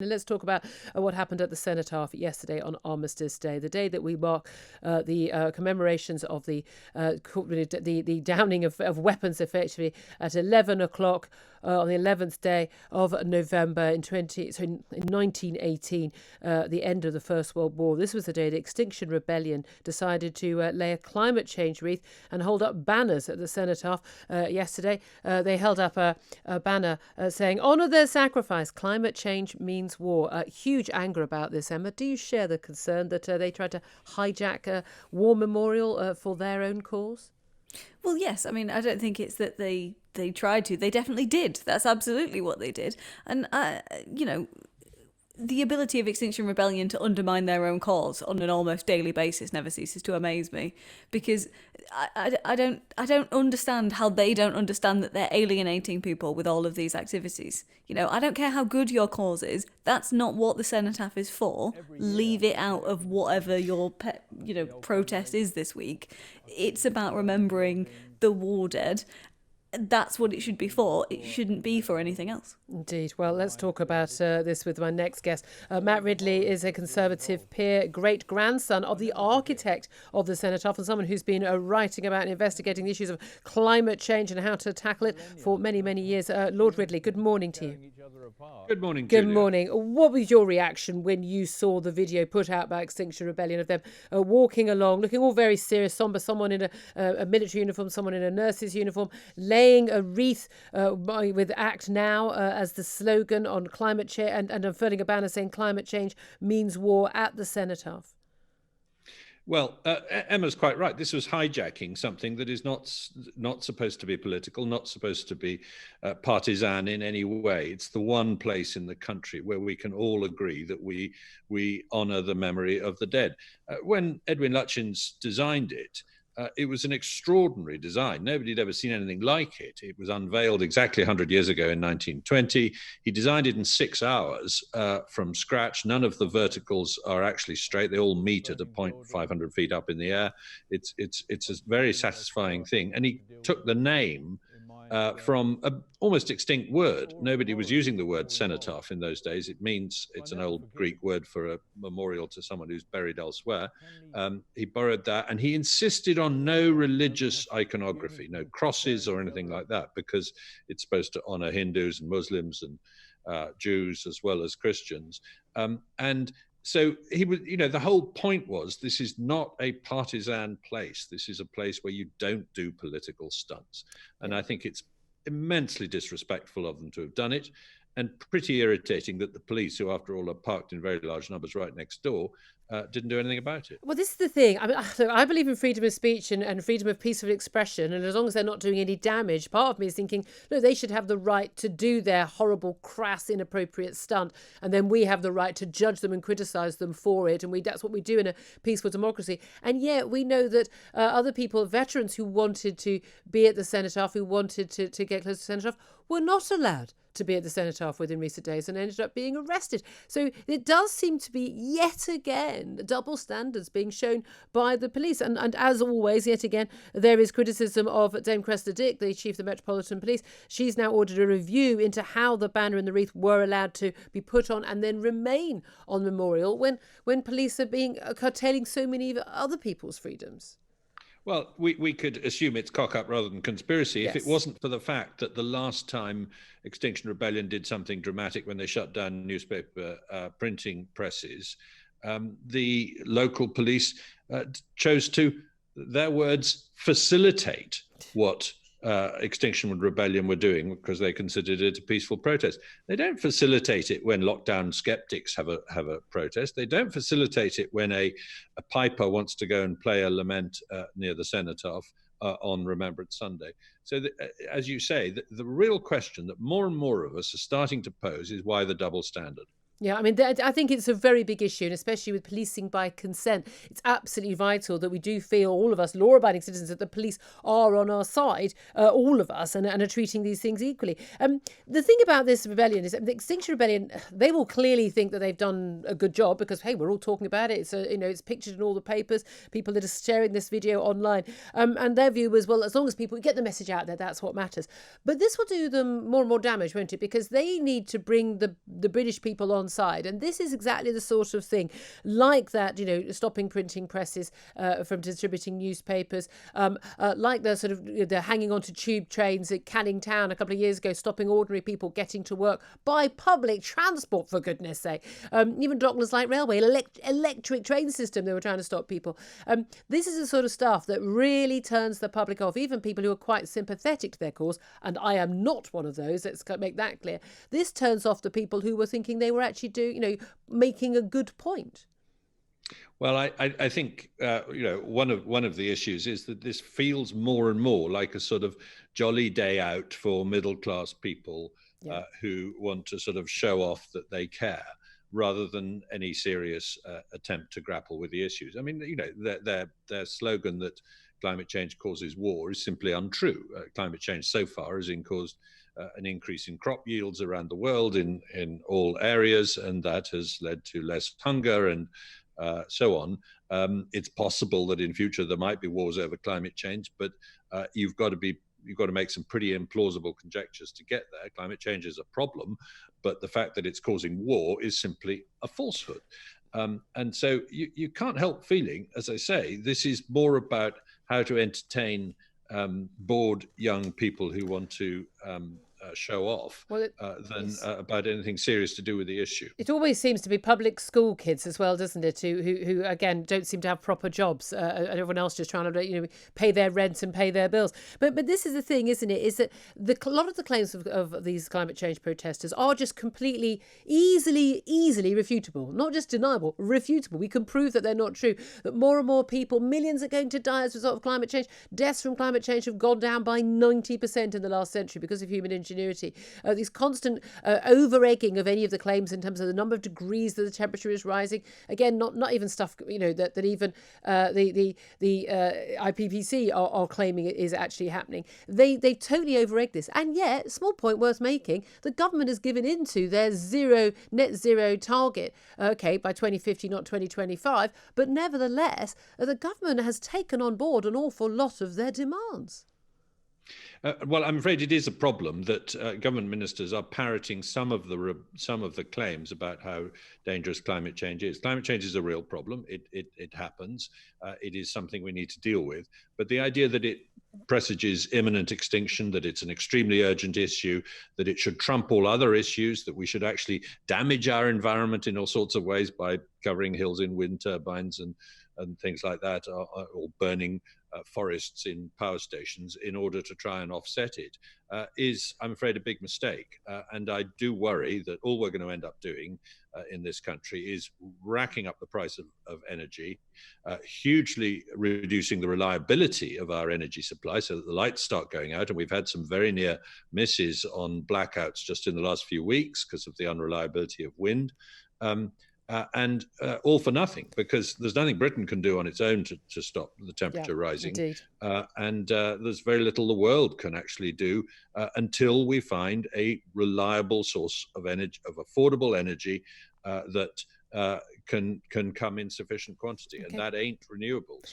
Let's talk about what happened at the Cenotaph yesterday on Armistice Day, the day that we mark the commemorations of the downing of weapons, effectively at 11 o'clock on the 11th day of November in 1918, the end of the First World War. This was the day the Extinction Rebellion decided to lay a climate change wreath and hold up banners at the Cenotaph yesterday. They held up a banner saying, "Honour their sacrifice. Climate change means war." Huge anger about this, Emma. Do you share the concern that they tried to hijack a war memorial for their own cause? Well, yes. I mean, I don't think it's that they tried to. They definitely did. That's absolutely what they did. And, the ability of Extinction Rebellion to undermine their own cause on an almost daily basis never ceases to amaze me, because I don't understand how they don't understand that they're alienating people with all of these activities. I don't care how good your cause is. That's not what the Cenotaph is for. Leave it out of whatever your protest is this week. It's about remembering the war dead. That's what it should be for. It shouldn't be for anything else. Indeed. Well, let's talk about this with my next guest. Matt Ridley is a Conservative peer, great-grandson of the architect of the Cenotaph, and someone who's been writing about and investigating the issues of climate change and how to tackle it for many, many years. Lord Ridley, good morning to you. Good morning, Good Julia. morning. What was your reaction when you saw the video put out by Extinction Rebellion of them walking along, looking all very serious, sombre, someone in a military uniform, someone in a nurse's uniform, laying a wreath with Act Now as the slogan on climate change, and unfurling a banner saying climate change means war at the Cenotaph? Well, Emma's quite right. This was hijacking something that is not supposed to be political, not supposed to be partisan in any way. It's the one place in the country where we can all agree that we honour the memory of the dead. When Edwin Lutyens designed it, it was an extraordinary design. Nobody had ever seen anything like it. It was unveiled exactly 100 years ago in 1920. He designed it in 6 hours from scratch. None of the verticals are actually straight. They all meet at a point 500 feet up in the air. It's a very satisfying thing. And he took the name from an almost extinct word. Nobody was using the word cenotaph in those days. It's an old Greek word for a memorial to someone who's buried elsewhere. He borrowed that, and he insisted on no religious iconography, no crosses or anything like that, because it's supposed to honor Hindus and Muslims and Jews as well as Christians. And so he was, the whole point was, this is not a partisan place. This is a place where you don't do political stunts. And I think it's immensely disrespectful of them to have done it, and pretty irritating that the police, who after all are parked in very large numbers right next door, didn't do anything about it. Well, this is the thing. I mean, I believe in freedom of speech and freedom of peaceful expression. And as long as they're not doing any damage, part of me is thinking, look, they should have the right to do their horrible, crass, inappropriate stunt. And then we have the right to judge them and criticise them for it. And that's what we do in a peaceful democracy. And yet we know that other people, veterans who wanted to be at the Cenotaph, who wanted to get close to the Cenotaph, were not allowed to be at the Cenotaph within recent days and ended up being arrested. So it does seem to be yet again double standards being shown by the police. And as always, yet again, there is criticism of Dame Cressida Dick, the chief of the Metropolitan Police. She's now ordered a review into how the banner and the wreath were allowed to be put on and then remain on memorial when police are being curtailing so many other people's freedoms. Well, we could assume it's cock-up rather than conspiracy if it wasn't for the fact that the last time Extinction Rebellion did something dramatic, when they shut down newspaper printing presses, the local police chose to, their words, facilitate what Extinction Rebellion were doing, because they considered it a peaceful protest. They don't facilitate it when lockdown skeptics have a protest. They don't facilitate it when a piper wants to go and play a lament near the Cenotaph on Remembrance Sunday. So as you say, the real question that more and more of us are starting to pose is, why the double standard? Yeah, I mean, I think it's a very big issue, and especially with policing by consent. It's absolutely vital that we do feel, all of us law-abiding citizens, that the police are on our side, all of us, and are treating these things equally. The thing about this rebellion is that the Extinction Rebellion, they will clearly think that they've done a good job because, hey, we're all talking about it. It's it's pictured in all the papers. People that are sharing this video online, and their view was, well, as long as people get the message out there, that's what matters. But this will do them more and more damage, won't it? Because they need to bring the British people on one side. And this is exactly the sort of thing like that, stopping printing presses from distributing newspapers, like the sort of the hanging onto tube trains at Canning Town a couple of years ago, stopping ordinary people getting to work by public transport, for goodness sake. Even Docklands Light Railway, electric train system, they were trying to stop people. This is the sort of stuff that really turns the public off, even people who are quite sympathetic to their cause, and I am not one of those, let's make that clear. This turns off the people who were thinking they were actually making a good point. Well, I think one of the issues is that this feels more and more like a sort of jolly day out for middle class people who want to sort of show off that they care, rather than any serious attempt to grapple with the issues. I mean, their slogan that climate change causes war is simply untrue. Climate change so far has caused an increase in crop yields around the world in all areas, and that has led to less hunger and so on. It's possible that in future there might be wars over climate change, but you've got to make some pretty implausible conjectures to get there. Climate change is a problem, but the fact that it's causing war is simply a falsehood. And so you can't help feeling, as I say, this is more about how to entertain bored young people who want to show off than about anything serious to do with the issue. It always seems to be public school kids as well, doesn't it? Who again don't seem to have proper jobs, and everyone else just trying to pay their rent and pay their bills. But this is the thing, isn't it? Is that a lot of the claims of these climate change protesters are just completely easily refutable, not just deniable, refutable. We can prove that they're not true. That more and more people, millions are going to die as a result of climate change. Deaths from climate change have gone down by 90% in the last century because of human ingenuity. These constant over-egging of any of the claims in terms of the number of degrees that the temperature is rising. Again, not even stuff that even the IPCC are claiming it is actually happening. They totally over-egg this, and yet, small point worth making, the government has given into their net zero target. Okay, by 2050, not 2025, but nevertheless, the government has taken on board an awful lot of their demands. Well, I'm afraid it is a problem that government ministers are parroting some of the claims about how dangerous climate change is. Climate change is a real problem. It happens. It is something we need to deal with. But the idea that it presages imminent extinction, that it's an extremely urgent issue, that it should trump all other issues, that we should actually damage our environment in all sorts of ways by covering hills in wind turbines and things like that, or burning forests in power stations in order to try and offset it, is, I'm afraid, a big mistake. And I do worry that all we're going to end up doing in this country is racking up the price of energy, hugely reducing the reliability of our energy supply so that the lights start going out. And we've had some very near misses on blackouts just in the last few weeks because of the unreliability of wind. And all for nothing, because there's nothing Britain can do on its own to stop the temperature rising. Indeed. And there's very little the world can actually do until we find a reliable source of energy, of affordable energy that can come in sufficient quantity. Okay. And that ain't renewables.